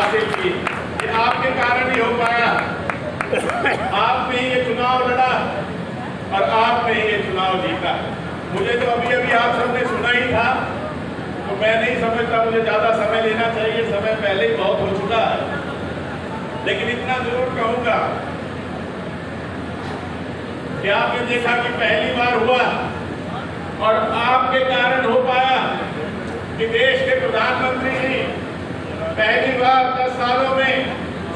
हासिल की। ये आपके कारण ही हो पाया। आपने ये चुनाव लड़ा और आपने ये चुनाव जीता। मुझे तो अभी अभी आप सबने सुना ही था, तो मैं नहीं समझता मुझे ज्यादा समय लेना चाहिए, समय पहले ही बहुत हो चुका है। लेकिन इतना जरूर कहूंगा कि आपने देखा कि पहली बार हुआ और आपके कारण हो पाया कि देश के प्रधानमंत्री जी पहली बार 10 सालों में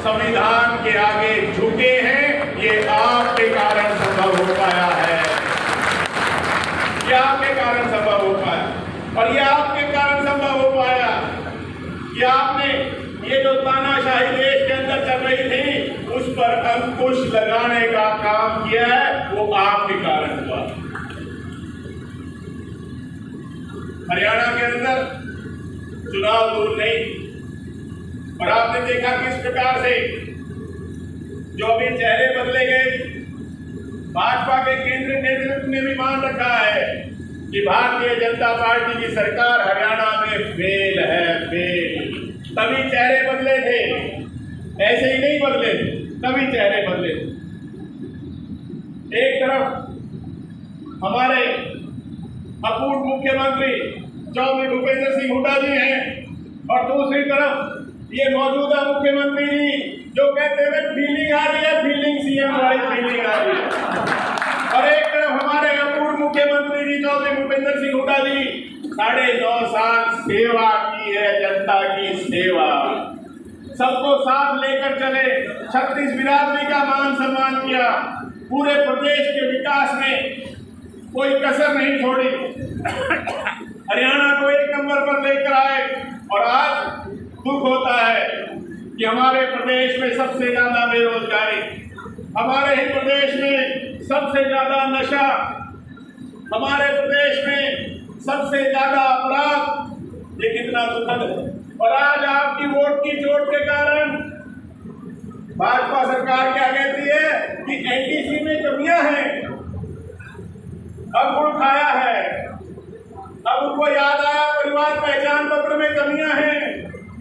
संविधान के आगे झुके हैं। ये आपके कारण संभव हो पाया है। ये आपके कारण संभव हो पाया और ये आपके कारण संभव हो पाया कि आपने ये जो तानाशाही देश के अंदर चल रही थी उस पर अंकुश लगाने का काम किया है, वो आपके कारण हुआ। हरियाणा के अंदर चुनाव दूर नहीं और आपने देखा किस प्रकार से जो अभी चेहरे बदले गए। भाजपा के केंद्रीय नेतृत्व ने भी मान रखा है कि भारतीय जनता पार्टी की सरकार हरियाणा में फेल है, फेल। तभी चेहरे बदले थे, ऐसे ही नहीं बदले, तभी चेहरे बदले। एक तरफ हमारे अपूर्व मुख्यमंत्री चौधरी भूपेंद्र सिंह हुड्डा जी हैं और दूसरी तरफ ये मौजूदा मुख्यमंत्री जी जो कहते हुए फीलिंग आ रही है, फीलिंग सीएम वाली फीलिंग आ रही है। और एक तरफ हमारे अपूर्व मुख्यमंत्री जी चौधरी भूपेंद्र सिंह हुड्डा जी 9.5 साल सेवा की है, जनता की सेवा, सबको साथ लेकर चले, 36 बिरादरी का मान सम्मान किया, पूरे प्रदेश के विकास में कोई कसर नहीं छोड़ी, हरियाणा को एक नंबर पर लेकर आए। और आज दुख होता है कि हमारे प्रदेश में सबसे ज्यादा बेरोजगारी, हमारे ही प्रदेश में सबसे ज्यादा नशा, हमारे प्रदेश में सबसे ज्यादा अपराध। ये कितना दुखद है। और आज आपकी वोट की चोट के कारण भाजपा सरकार क्या कहती है कि एनटीसी में कमियां हैं, अब गुड़ खाया है, अब उनको याद आया परिवार पहचान पत्र में कमियां हैं,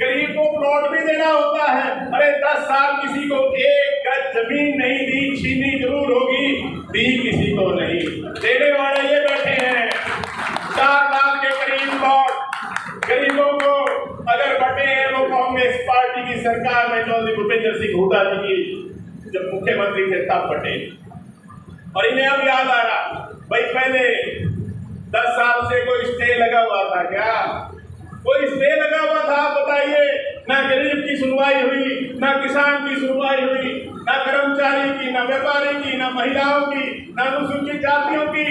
गरीब को प्लॉट भी देना होता है। अरे 10 साल किसी को 1 गज जमीन नहीं दी, छीनी जरूर होगी, दी किसी को नहीं। देने वाले ये बैठे हैं 4 लाख के करीब प्लॉट गरीबों को अगर बटे हैं वो कांग्रेस पार्टी की सरकार में चौधरी भूपेंद्र सिंह हुड्डा जी की जब मुख्यमंत्री थे तब बटे। और इन्हें अब याद आ रहा भाई पहले 10 साल से कोई स्टे लगा हुआ था क्या? कोई स्टे लगा हुआ था? आप बताइए। ना गरीब की सुनवाई हुई, ना किसान की सुनवाई हुई, ना कर्मचारी की, ना व्यापारी की, ना महिलाओं की, ना अनुसूचित जातियों की,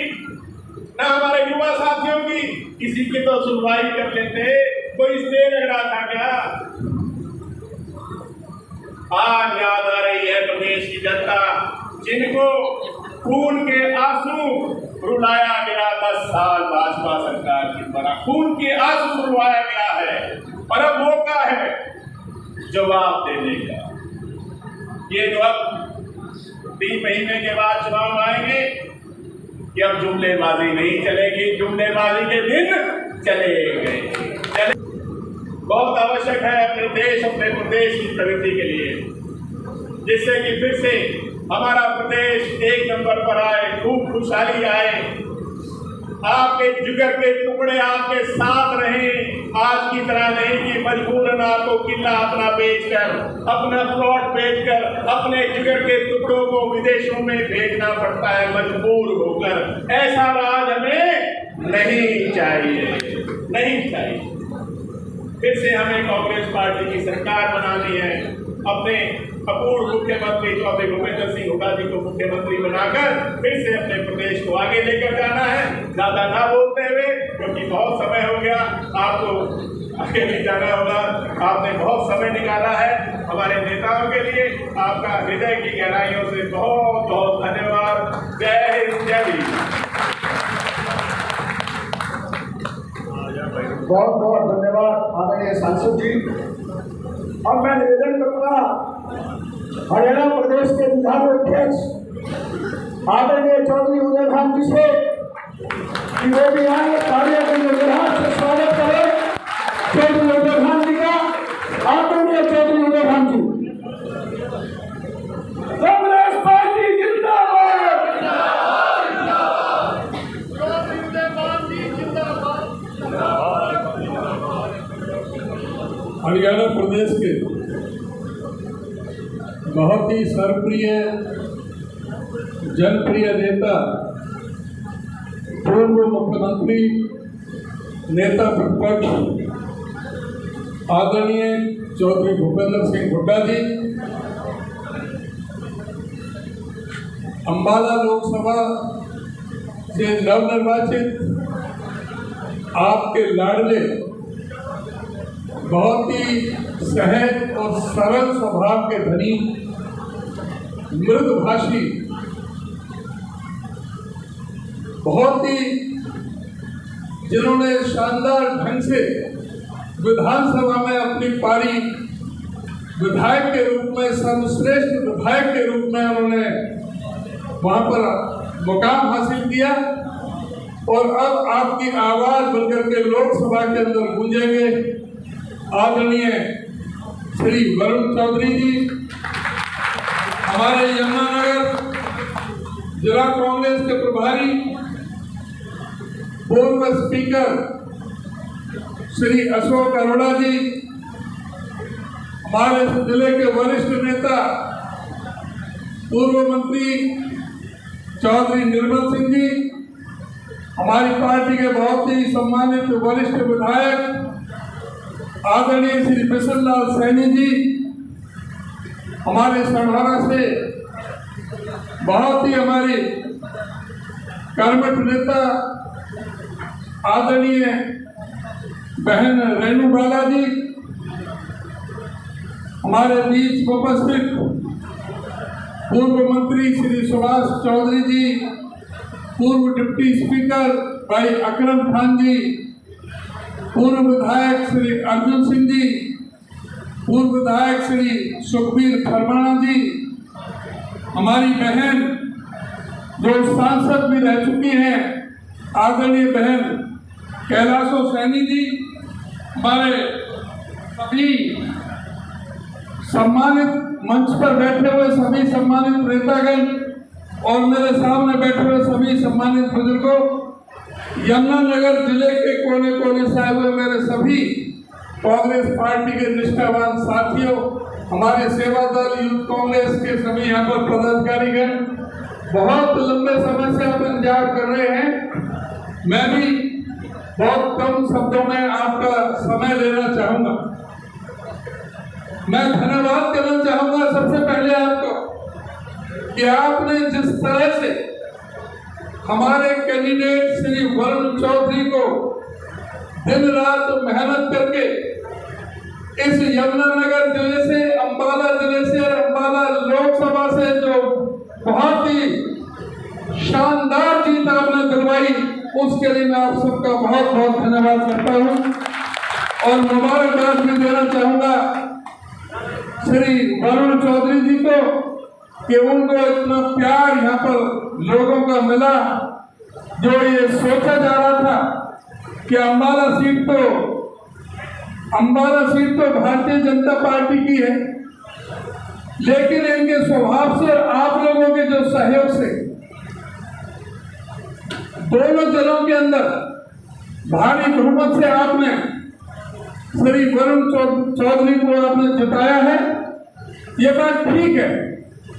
ना हमारे युवा साथियों की, किसी की तो सुनवाई कर लेते। कोई स्टे लग रहा था क्या? आज याद आ रही है प्रदेश की जनता जिनको खून के आंसू रुलाया गया 10 साल भाजपा सरकार की द्वारा, खून के आंसू रुलाया गया है। और अब मौका है जवाब देने का। ये जो अब 3 महीने के बाद चुनाव आएंगे कि अब जुमलेबाजी नहीं चलेगी, जुमलेबाजी के दिन चले गए। बहुत आवश्यक है अपने देश, अपने प्रदेश की प्रगति के लिए, जिससे कि फिर से हमारा प्रदेश एक नंबर पर आए, खूब खुशहाली आए, आपके जिगर के टुकड़े आपके साथ रहें। आज की तरह नहीं कि मजबूरन आपको किला अपना बेचकर, अपना प्लॉट बेचकर, अपने जिगर के टुकड़ों को विदेशों में भेजना पड़ता है मजबूर होकर। ऐसा राज हमें नहीं चाहिए, नहीं चाहिए। फिर से हमें कांग्रेस पार्टी की सरकार बनानी है, अपने अपूर्व मुख्यमंत्री चौधरी भूपेंद्र सिंह हुड्डा जी को मुख्यमंत्री बनाकर फिर से अपने प्रदेश को आगे लेकर जाना है। ज्यादा ना बोलते हुए, क्योंकि बहुत समय हो गया, आपको आगे भी जाना होगा, आपने बहुत समय निकाला है हमारे नेताओं के लिए। आपका हृदय की गहराइयों से बहुत बहुत धन्यवाद। जय हिंद, जय भीम। बहुत बहुत धन्यवाद आदरणीय सांसद जी। अब मैं निवेदन करूंगा हरियाणा प्रदेश के विधानसभा अध्यक्ष आदरणीय चौधरी उदय भान जी से कि वो भी आए, तालियों के निर्विघ्न से स्वागत करें चौधरी उदय भान जी का। आदरणीय चौधरी हरियाणा प्रदेश के बहुत ही सर्वप्रिय जनप्रिय नेता, पूर्व मुख्यमंत्री, नेता प्रतिपक्ष आदरणीय चौधरी भूपेंद्र सिंह हुड्डा जी, अंबाला लोकसभा से नवनिर्वाचित आपके लाडले, बहुत ही सहज और सरल स्वभाव के धनी, मृदुभाषी, बहुत ही जिन्होंने शानदार ढंग से विधानसभा में अपनी पारी विधायक के रूप में, सर्वश्रेष्ठ विधायक के रूप में उन्होंने वहां पर मुकाम हासिल किया और अब आपकी आवाज बनकर के लोकसभा के अंदर गूंजेंगे आदरणीय श्री वरुण चौधरी जी, हमारे यमुनानगर जिला कांग्रेस के प्रभारी, पूर्व स्पीकर श्री अशोक अरोड़ा जी, हमारे जिले के वरिष्ठ नेता पूर्व मंत्री चौधरी निर्मल सिंह जी, हमारी पार्टी के बहुत ही सम्मानित वरिष्ठ विधायक आदरणीय श्री बिशन लाल सैनी जी, हमारे सढ़ाना से बहुत ही हमारी कर्मठ नेता आदरणीय बहन रेणु बाला जी, हमारे बीच उपस्थित पूर्व मंत्री श्री सुभाष चौधरी जी, पूर्व डिप्टी स्पीकर भाई अकरम खान जी, पूर्व विधायक श्री अर्जुन सिंह जी, पूर्व विधायक श्री सुखबीर खरमाणा जी, हमारी बहन जो सांसद भी रह चुकी हैं आदरणीय बहन कैलाशो सैनी जी, हमारे सभी सम्मानित मंच पर बैठे हुए सभी सम्मानित नेतागण और मेरे सामने बैठे हुए सभी सम्मानित बुजुर्गों, यमुनानगर जिले के कोने कोने से आए हुए मेरे सभी कांग्रेस पार्टी के निष्ठावान साथियों, हमारे सेवा दल यूथ कांग्रेस के सभी यहाँ पर पदाधिकारीगण, बहुत लंबे समय से आप इंतजार कर रहे हैं। मैं भी बहुत कम शब्दों में आपका समय लेना चाहूंगा। मैं धन्यवाद करना चाहूंगा सबसे पहले आपको कि आपने जिस तरह से हमारे कैंडिडेट श्री वरुण चौधरी को दिन रात मेहनत करके इस यमुनानगर जिले से, अंबाला जिले से और अंबाला लोकसभा से जो बहुत ही शानदार जीत आपने दिलवाई, उसके लिए मैं आप सबका बहुत बहुत धन्यवाद करता हूं और मुबारकबाद भी देना चाहूंगा श्री वरुण चौधरी जी को कि उनको इतना प्यार यहाँ पर लोगों का मिला। जो ये सोचा जा रहा था कि अंबाला सीट तो भारतीय जनता पार्टी की है, लेकिन इनके स्वभाव से आप लोगों के जो सहयोग से दोनों जिलों के अंदर भारी बहुमत से आपने श्री वरुण चौधरी को आपने जिताया है। ये बात ठीक है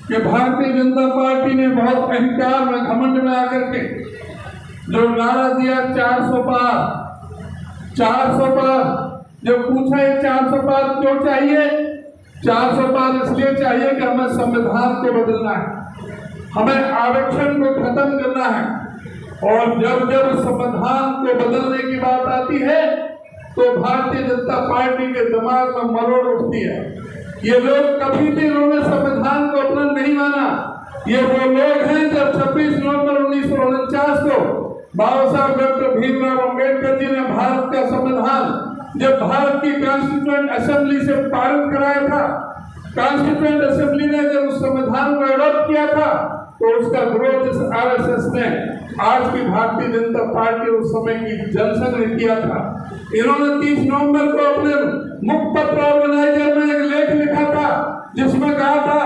कि भारतीय जनता पार्टी ने बहुत अहंकार में, घमंड में आकर के जो नारा दिया 400 पार, जब पूछा ये 400 पार क्यों चाहिए, 400 पार इसलिए चाहिए कि हमें संविधान को बदलना है, हमें आरक्षण को खत्म करना है। और जब जब संविधान को बदलने की बात आती है तो भारतीय जनता पार्टी के दिमाग में मरोड़ उठती है। ये लोग कभी भी इन्होंने संविधान को अपना नहीं माना। ये वो लोग हैं जब 26 नवंबर 1949 को बाबा साहब डॉक्टर भीमराव अम्बेडकर जी ने भारत का संविधान जब भारत की कॉन्स्टिट्यूएंट असेंबली से पारित कराया था, कॉन्स्टिट्यूएंट असेंबली ने जब उस संविधान को एडॉप्ट किया था तो उसका विरोध इस आरएसएस ने, आज की भारतीय जनता पार्टी उस समय की जनसंघ ने किया था। इन्होंने 30 नवंबर को अपने मुखपत्र ऑर्गेनाइजर में एक लेख लिखा था जिसमें कहा था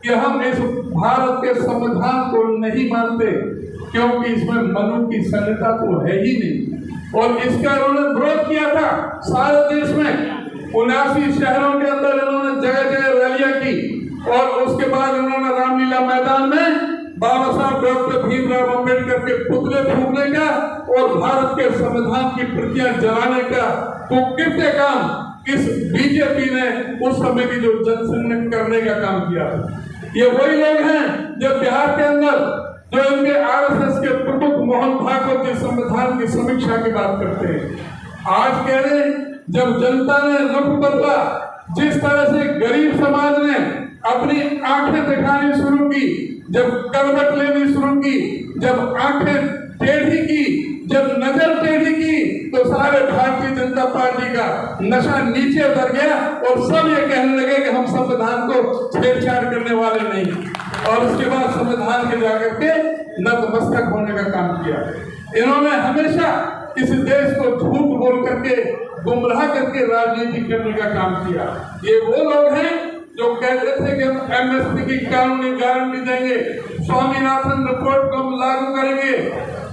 कि हम इस भारत के संविधान को नहीं मानते क्योंकि इसमें मनु की संहिता तो है ही नहीं। और इसका उन्होंने विरोध किया था सारे देश में 79 शहरों के अंदर इन्होंने जगह जगह रैलियां की और उसके बाद इन्होंने रामलीला मैदान में बाबा साहब डॉक्टर भीमराव अम्बेडकर के पुतले फूकने का और भारत के संविधान की प्रतियां जलाने का कुकृत्य काम इस बीजेपी ने उस समय की जो जनसंघ करने का काम किया। ये वही लोग हैं जो बिहार के अंदर जो इनके आरएसएस के प्रमुख मोहन भागवत के संविधान की समीक्षा की बात करते हैं। आज कह रहे जब जनता ने रुख बदला, जिस तरह से गरीब समाज ने अपनी आंखें दिखानी शुरू की, जब करवट लेनी शुरू की, जब आंखें टेढ़ी की, जब नजर टेढ़ी की, तो सारे भारतीय जनता पार्टी का नशा नीचे उतर गया और सब ये कहने लगे कि हम संविधान को छेड़छाड़ करने वाले नहीं। और उसके बाद संविधान के जाकर के नतमस्तक होने का काम किया। इन्होंने हमेशा इस देश को झूठ बोल करके गुमराह करके राजनीति करने का काम किया। ये वो लोग हैं जो कहते थे कि हम एमएसपी की कानूनी गारंटी देंगे, स्वामीनाथन रिपोर्ट को हम लागू करेंगे,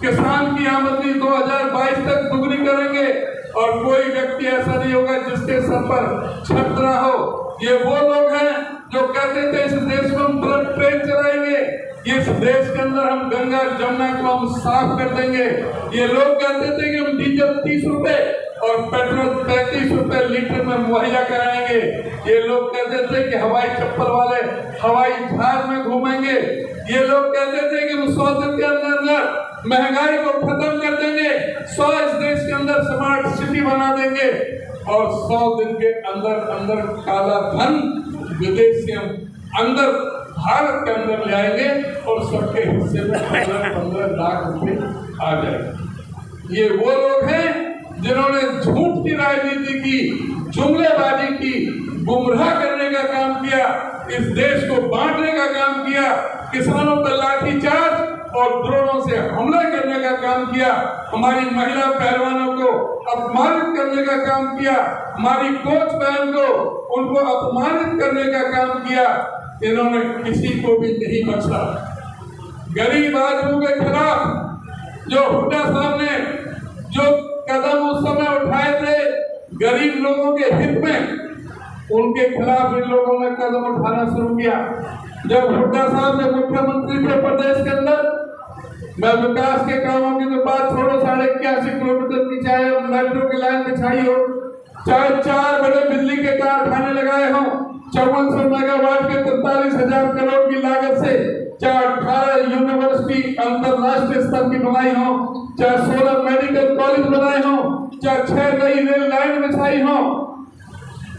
किसान की आमदनी 2022 तक दुगनी करेंगे और कोई व्यक्ति ऐसा नहीं होगा जिसके सर पर छत्र हो। ये वो लोग हैं जो कहते थे इस देश में हम बुलेट ट्रेन चलाएंगे, इस देश के अंदर हम गंगा जमुना को हम साफ कर देंगे। ये लोग कहते थे कि हम डीजल 30 रुपए और पेट्रोल 35 रुपए लीटर में मुहैया कराएंगे। ये लोग कहते थे कि हवाई चप्पल वाले हवाई जहाज में घूमेंगे। ये लोग कहते थे कि हम 100 दिन के अंदर महंगाई को खत्म कर देंगे, 100 इस देश के अंदर स्मार्ट सिटी बना देंगे और 100 दिन के अंदर काला धन विदेश से हम अंदर भारत के अंदर ले आएंगे और सबके हिस्से में 15 लाख रुपए आ जाएंगे। ये वो लोग हैं जिन्होंने झूठ की राजनीति की, जुमलेबाजी की, गुमराह करने का काम किया, इस देश को बांटने का काम किया, किसानों पर लाठीचार्ज और ड्रोनों से हमला करने का काम किया, हमारी महिला पहलवानों को अपमानित करने का काम किया, हमारी कोच बहन को उनको अपमानित करने का काम किया। इन्होंने किसी को भी नहीं बख्शा। गरीब आदमियों के खिलाफ जो हुड्डा साहब ने जो कदम उस समय उठाए थे गरीब लोगों के हित में, उनके खिलाफ इन लोगों ने कदम उठाना शुरू किया। जब हुड्डा साहब ने मुख्यमंत्री थे प्रदेश के अंदर, मैं विकास के कामों की तो बात छोड़ो, 81 किलोमीटर की चाहे मेट्रो की लाइन बिछाई हो, चाहे 4 बड़े बिजली के कारखाने लगाए हों, 5400 मेगावाट के 43,000 करोड़ की लागत से, चाहे 18 यूनिवर्सिटी अंतरराष्ट्रीय स्तर की बनाई हो, चाहे 16 मेडिकल कॉलेज बनाए हो, चाहे 6 नई रेल लाइन बिछाई हो।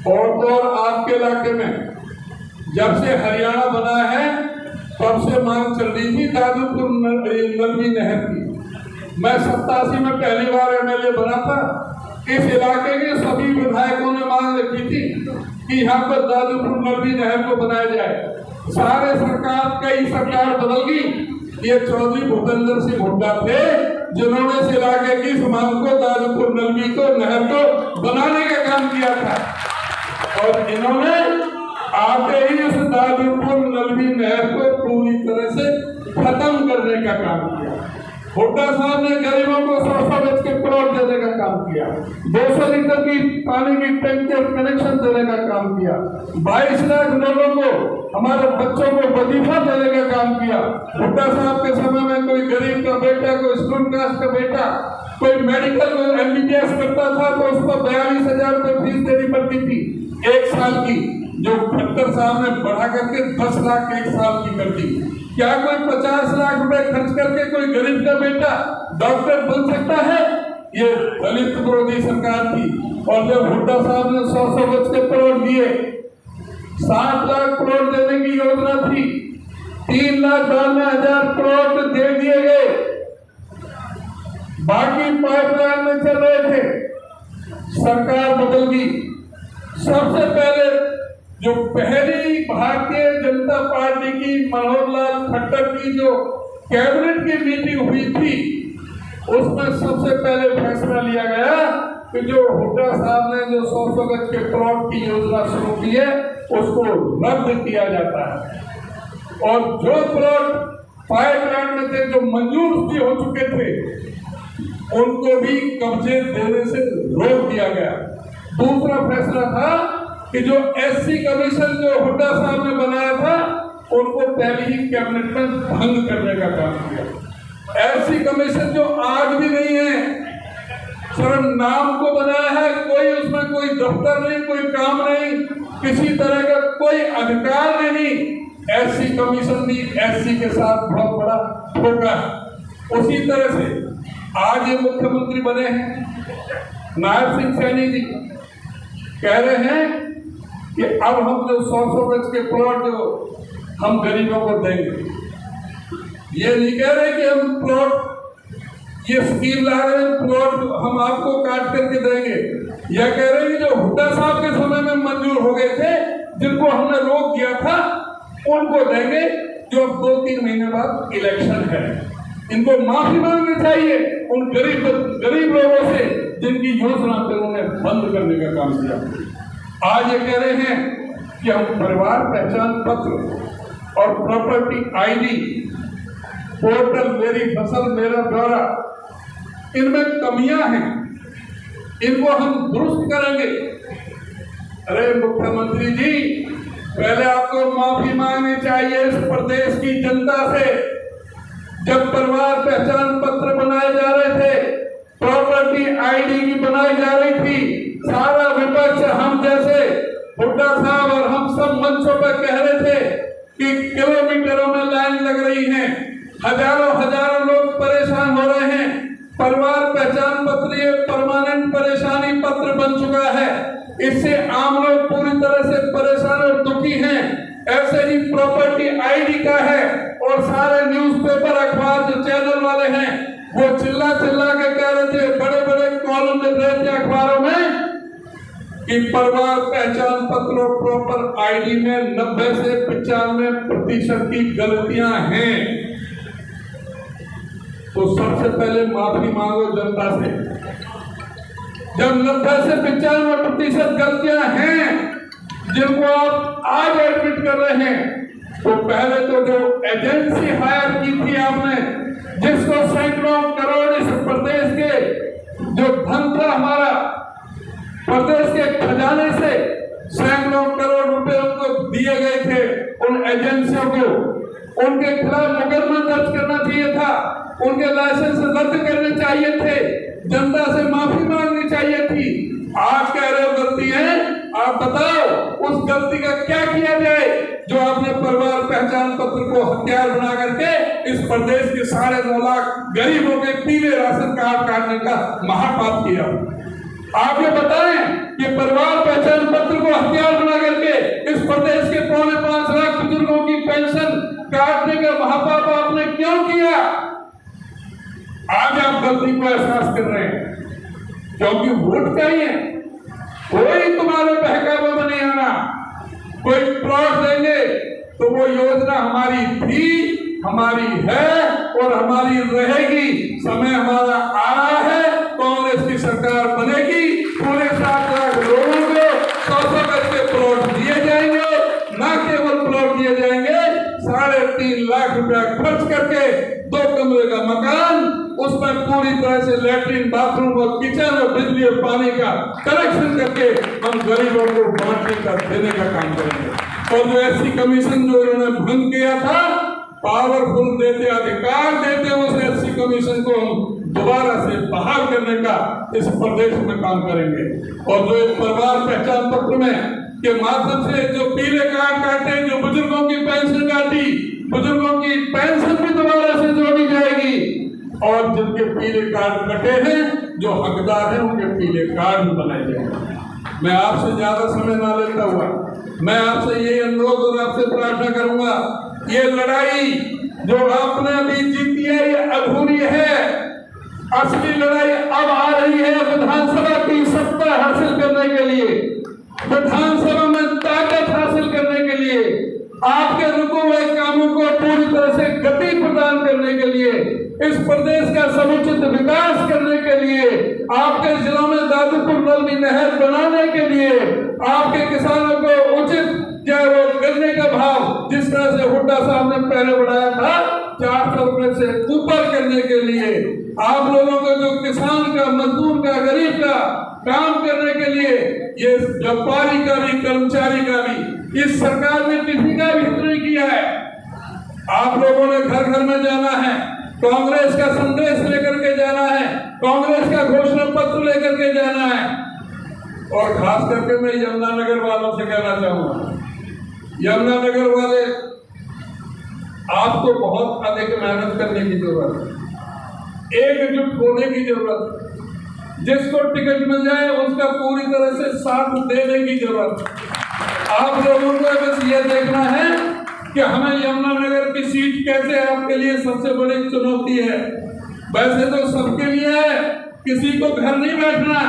और तो और आपके इलाके में जब से हरियाणा बना है तब से मांग चल रही थी दादूपुर नलवी नहर की। मैं 87 में पहली बार एमएलए बना था। इस इलाके के सभी विधायकों ने मांग रखी थी कि यहाँ पर दादूपुर नलवी नहर को बनाया जाए। सारे कई सरकार बदल गई। ये चौधरी भूपेंद्र सिंह हुड्डा थे जिन्होंने इस इलाके की इस मांग को दादूपुर नलवी को नहर को बनाने का काम किया था और इन्होंने आते ही उस दादूपुर नलवी नहर को पूरी तरह से खत्म करने का काम किया। हुड्डा साहब ने गरीबों को 100 गज के प्लॉट देने का काम किया, 200 लीटर की पानी की टैंकर कनेक्शन देने का काम किया, 22 लाख लोगों को, हमारे बच्चों को वजीफा देने का काम किया। हुड्डा साहब के समय में कोई गरीब का बेटा, कोई स्कूल कास्ट का बेटा, कोई मेडिकल में एमबीबीएस करता था तो उसको 42,000 रुपये फीस देनी पड़ती थी 1 साल की, जो खट्टर साहब ने बढ़ा करके 10 लाख 1 साल की कर दी। क्या कोई 50 लाख रुपए खर्च करके कोई गरीब का बेटा डॉक्टर बन सकता है? ये दलित विरोधी सरकार थी। और जब हुड्डा साहब ने 100 गज के प्लॉट दिए, 7 लाख प्लॉट देने की योजना थी, 3,92,000 प्लॉट दे दिए गए, बाकी पाइपलाइन में चल रहे थे। सरकार बदल गई। सबसे पहले जो पहली भारतीय जनता पार्टी की मनोहर लाल खट्टर की जो कैबिनेट की मीटिंग हुई थी, उसमें सबसे पहले फैसला लिया गया कि जो हुड्डा साहब ने जो 100 गज के प्लॉट की योजना शुरू की है उसको रद्द किया जाता है और जो प्लॉट पाइपलाइन में थे, जो मंजूर भी हो चुके थे, उनको भी कब्जे देने से रोक दिया गया। दूसरा फैसला था कि जो एससी कमीशन जो हुड्डा साहब ने बनाया था उनको पहले ही कैबिनेट में भंग करने का काम किया। एससी कमीशन जो आज भी नहीं है, सिर्फ नाम को बनाया है, कोई उसमें कोई दफ्तर नहीं, कोई काम नहीं, किसी तरह का कोई अधिकार नहीं। एससी कमीशन भी एससी के साथ बहुत बड़ा धोखा है। उसी तरह से आज ये मुख्यमंत्री बने हैं नायब सिंह सैनी जी, कह रहे हैं कि अब हम जो 100 गज के प्लॉट जो हम गरीबों को देंगे, ये नहीं कह रहे कि हम प्लॉट ये स्कीम ला रहे हैं, प्लॉट हम आपको काट करके देंगे। यह कह रहे हैं कि जो हुड्डा साहब के समय में मंजूर हो गए थे, जिनको हमने रोक दिया था, उनको देंगे। जो 2-3 महीने बाद इलेक्शन है, इनको माफी मांगनी चाहिए उन गरीब लोगों से जिनकी योजना पे उन्होंने बंद करने का काम किया। आज ये कह रहे हैं कि हम परिवार पहचान पत्र और प्रॉपर्टी आईडी, पोर्टल मेरी फसल मेरा ब्यौरा, इनमें कमियां हैं, इनको हम दुरुस्त करेंगे। अरे मुख्यमंत्री जी, पहले आपको माफी मांगनी चाहिए इस प्रदेश की जनता से। जब परिवार पहचान पत्र बनाए जा रहे थे, प्रॉपर्टी आईडी की बनाई जा रही थी, सारा विपक्ष हम जैसे हुड्डा साहब और हम सब मंचों पर कह रहे थे कि किलोमीटरों में लाइन लग रही है, हजारों लोग परेशान हो रहे हैं। परिवार पहचान पत्र ये परमानेंट परेशानी पत्र बन चुका है, इससे आम लोग पूरी तरह से परेशान और दुखी हैं। ऐसे ही प्रॉपर्टी आईडी का है, और सारे न्यूज़पेपर अखबार जो चैनल वाले हैं वो चिल्ला के कह रहे थे, बड़े कॉलम लिख रहे थे अखबारों में कि परिवार पहचान पत्र और प्रॉपर आईडी में 90 से 95% की गलतियां हैं। तो सबसे पहले माफी मांगो जनता से। जब 90 से 95% गलतियां हैं जिनको आप आज एडमिट कर रहे हैं, तो पहले तो जो एजेंसी हायर की थी आपने, जिसको सैकड़ों करोड़ इस प्रदेश के जो धन था हमारा प्रदेश के खजाने से, सैकड़ों करोड़ रुपए उनको दिए गए थे, उन एजेंसियों को उनके खिलाफ मुकदमा दर्ज करना चाहिए था, उनके लाइसेंस रद्द करने चाहिए थे, जनता से माफी मांगनी चाहिए थी। आज कह रहे हो गलती है, आप बताओ उस गलती का क्या किया जाए जो आपने परिवार पहचान पत्र को हथियार बना करके इस प्रदेश के 9.5 लाख गरीबों के पीले राशन कार्ड काटने का महापाप किया। आप ये बताएं कि परिवार पहचान पत्र को हथियार बना करके इस प्रदेश के 5.25 लाख बुजुर्गों की पेंशन काटने का महापाप आपने क्यों किया? आज आप गलती को एहसास कर रहे हैं क्योंकि वोट चाहिए। कोई तुम्हारे बहकावे में नहीं आना। कोई प्लॉट देंगे तो वो योजना हमारी थी, हमारी है और हमारी रहेगी। समय हमारा आ रहा है, कांग्रेस की सरकार बनेगी, पूरे 7 लाख लोगों को 100 गज के प्लॉट दिए जाएंगे। न केवल प्लॉट दिए जाएंगे, 3.5 लाख रुपया खर्च करके 2 कमरे का मकान, उसमें पूरी तरह से लैट्रिन बाथरूम और किचन और बिजली और पानी का कनेक्शन करके हम गरीबों को बांटने का देने का काम करेंगे। और जो एससी कमीशन जो इन्होंने भंग किया था, पावरफुल देते अधिकार देते उस एससी कमीशन को हम दोबारा से बहाल करने का इस प्रदेश में काम करेंगे। और जो इस परिवार पहचान पत्र में के माध्यम से जो पीले कार्ड काटे, जो बुजुर्गों की पेंशन काटी, बुजुर्गों की पेंशन भी दोबारा से जोड़ी जाएगी। और जिनके पीले कार्ड कटे हैं, जो हकदार हैं, उनके पीले कार्ड भी बनाए जाएंगे। मैं आपसे ज्यादा समय ना लेता हुआ मैं आपसे ये अनुरोध और आपसे प्रार्थना करूंगा, ये लड़ाई जो आपने अभी जीती है ये अधूरी है। असली लड़ाई अब आ रही है विधानसभा की सत्ता हासिल करने के लिए, विधानसभा में ताकत हासिल करने के लिए, आपके रुके हुए कामों को पूरी तरह से गति प्रदान करने के लिए, इस प्रदेश का समुचित विकास करने के लिए, आपके जिलों में दादूपुर नलनी नहर बनाने के लिए, आपके किसानों को उचित चाहे वो गन्ने का भाव जिस तरह से हुड्डा साहब ने पहले बढ़ाया था 400 रुपए से ऊपर करने के लिए, आप लोगों को जो किसान का, मजदूर का, गरीब का काम करने के लिए ये व्यापारी का भी, कर्मचारी का भी, इस सरकार ने किसी का भी हित नहीं किया है। आप लोगों ने घर घर में जाना है, कांग्रेस का संदेश लेकर के जाना है, कांग्रेस का घोषणा पत्र लेकर के जाना है। और खास करके मैं यमुनानगर वालों से कहना चाहूंगा, यमुनानगर वाले आपको बहुत अधिक मेहनत करने की जरूरत है, एकजुट होने की जरूरत है। जिसको टिकट मिल जाए उसका पूरी तरह से साथ देने की जरूरत है। आप लोगों को बस ये देखना है कि हमें यमुनानगर की सीट कैसे आपके लिए सबसे बड़ी चुनौती है। वैसे तो सबके लिए है, किसी को घर नहीं बैठना,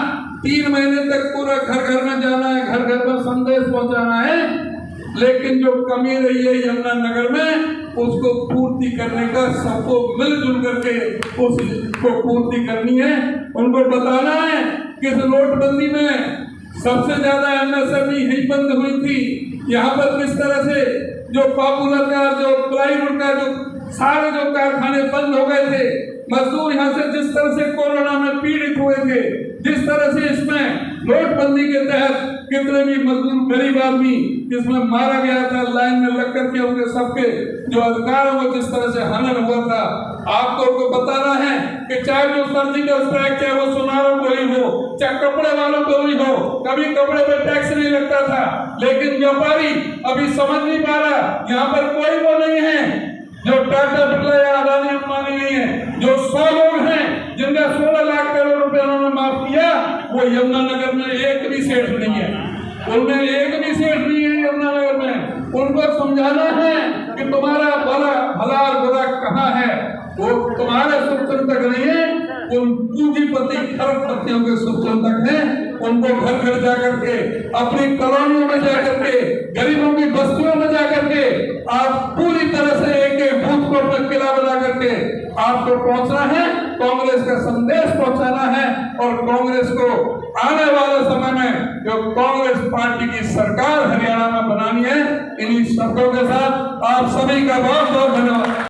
3 महीने तक पूरा घर घर में जाना है, घर घर में संदेश पहुंचाना है। लेकिन जो कमी रही है यमुनानगर में, उसको पूर्ति करने का सबको मिलजुल करके उसको पूर्ति करनी है। उनको बताना है कि इस नोटबंदी में सबसे ज्यादा एमएसएमई ही बंद हुई थी। यहाँ पर किस तरह से जो पॉपुलर का, जो प्लाईवुड का, जो सारे जो कारखाने बंद हो गए थे, मजदूर यहाँ से जिस तरह से कोरोना में पीड़ित हुए थे, जिस तरह से इसमें नोटबंदी के तहत कितने भी मजदूर, गरीब आदमी इसमें मारा गया था, लाइन में लग करके उनके सबके जो अधिकार है वो जिस तरह से हनन हुआ था। आपको उनको बताना है कि चाहे जो सर्जिकल स्ट्राइक, चाहे वो सुनारों को ही हो, चाहे कपड़े वालों को ही हो, कभी कपड़े पर टैक्स नहीं लगता था, लेकिन व्यापारी अभी समझ नहीं पा रहा। यहाँ पर कोई वो नहीं है जो टाटा बिरला या अदानी अंबानी नहीं है। जो 100 लोग हैं जिनका 16 लाख करोड़ रुपए उन्होंने माफ किया, वो यमुनानगर में एक भी सेठ नहीं है, उनमें एक भी सेठ नहीं है यमुनानगर में। उनको समझाना है कि तुम्हारा भला और बुरा कहाँ है, वो तुम्हारे सुख तक नहीं है, उन पूंजीपति खरबपतियों के सुख तक है। उनको घर घर जाकर के, अपनी कॉलोनियों में जाकर के, गरीबों की बस्तियों में जाकर के आप पूरी तरह से एक बूथ को अपना किला बना करके आपको पहुंचना है, कांग्रेस का संदेश पहुंचाना है। और कांग्रेस को आने वाले समय में जो कांग्रेस पार्टी की सरकार हरियाणा में बनानी है, इन्हीं शब्दों के साथ आप सभी का बहुत बहुत धन्यवाद।